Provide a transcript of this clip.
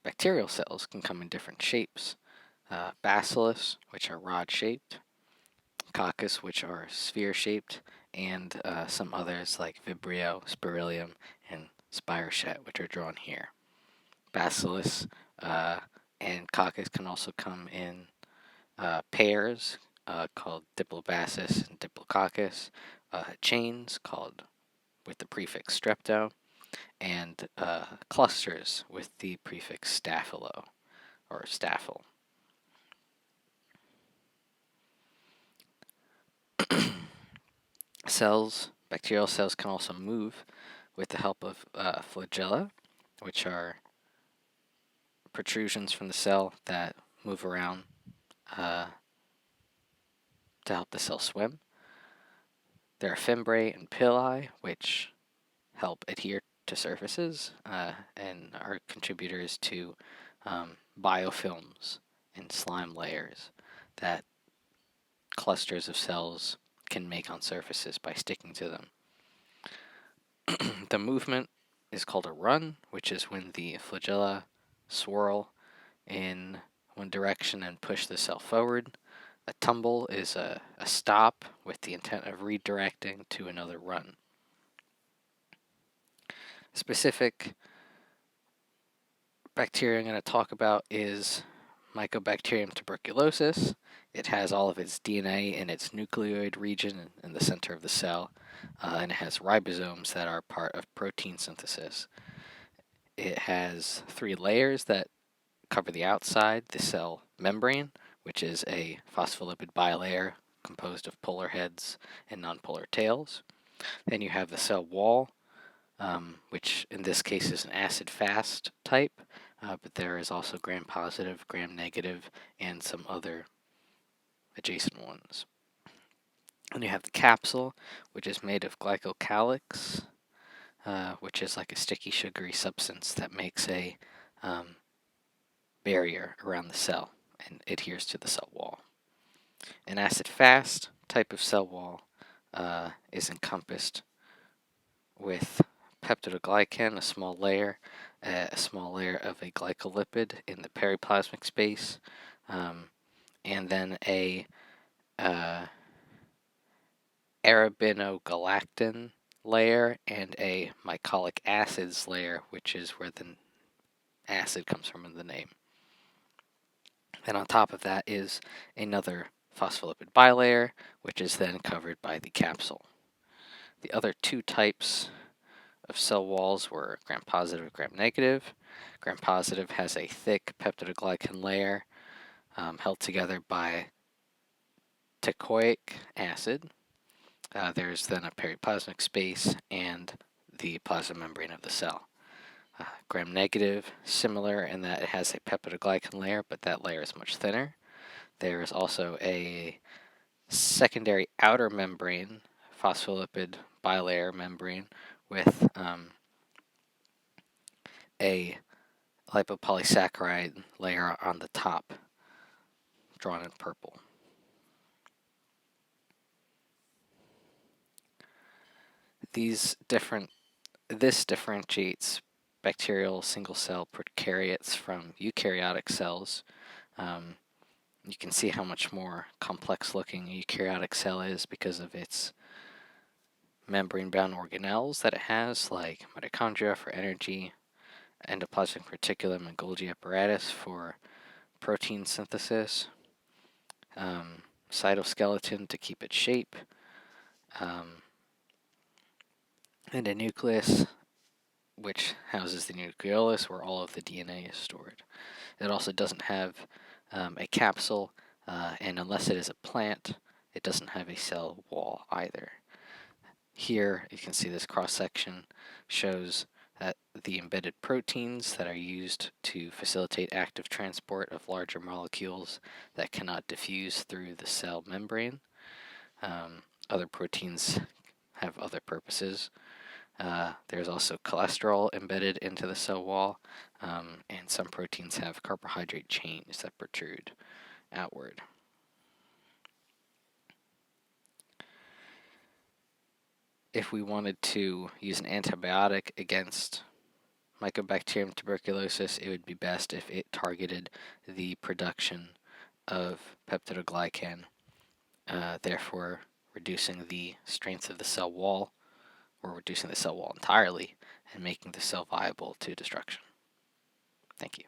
Bacterial cells can come in different shapes. Bacillus, which are rod-shaped, coccus, which are sphere-shaped, and some others like Vibrio, Spirillum, and Spirochete, which are drawn here. Bacillus and coccus can also come in pairs called Diplobacillus and Diplococcus, chains called with the prefix strepto, and clusters with the prefix staphylo or staphyle. Bacterial cells can also move with the help of flagella, which are protrusions from the cell that move around to help the cell swim. There are fimbriae and pili, which help adhere to surfaces and are contributors to biofilms and slime layers that clusters of cells can make on surfaces by sticking to them. The movement is called a run, which is when the flagella swirl in one direction and push the cell forward. A tumble is a stop with the intent of redirecting to another run. Specific bacteria I'm going to talk about is Mycobacterium tuberculosis. It has all of its DNA in its nucleoid region in the center of the cell, and it has ribosomes that are part of protein synthesis. It has 3 layers that cover the outside, the cell membrane, which is a phospholipid bilayer composed of polar heads and nonpolar tails. Then you have the cell wall, which in this case is an acid-fast type, but there is also gram-positive, gram-negative, and some other adjacent ones. And you have the capsule, which is made of glycocalyx, which is like a sticky, sugary substance that makes a barrier around the cell and adheres to the cell wall. An acid-fast type of cell wall is encompassed with peptidoglycan, a small layer of a glycolipid in the periplasmic space, and then a arabinogalactan layer and a mycolic acids layer, which is where the acid comes from in the name. And on top of that is another phospholipid bilayer, which is then covered by the capsule. The other 2 types of cell walls were gram-positive and gram-negative. Gram-positive has a thick peptidoglycan layer held together by teichoic acid. There's then a periplasmic space and the plasma membrane of the cell. Gram-negative, similar in that it has a peptidoglycan layer, but that layer is much thinner. There is also a secondary outer membrane, phospholipid bilayer membrane, with a lipopolysaccharide layer on the top, drawn in purple. This differentiates bacterial single-cell prokaryotes from eukaryotic cells. You can see how much more complex-looking a eukaryotic cell is because of its membrane-bound organelles that it has, like mitochondria for energy, endoplasmic reticulum and Golgi apparatus for protein synthesis, cytoskeleton to keep its shape, and a nucleus, which houses the nucleolus, where all of the DNA is stored. It also doesn't have a capsule, and unless it is a plant, it doesn't have a cell wall either. Here, you can see this cross-section shows that the embedded proteins that are used to facilitate active transport of larger molecules that cannot diffuse through the cell membrane. Other proteins have other purposes. There's also cholesterol embedded into the cell wall, and some proteins have carbohydrate chains that protrude outward. If we wanted to use an antibiotic against Mycobacterium tuberculosis, it would be best if it targeted the production of peptidoglycan, therefore reducing the strength of the cell wall, or reducing the cell wall entirely, and making the cell viable to destruction. Thank you.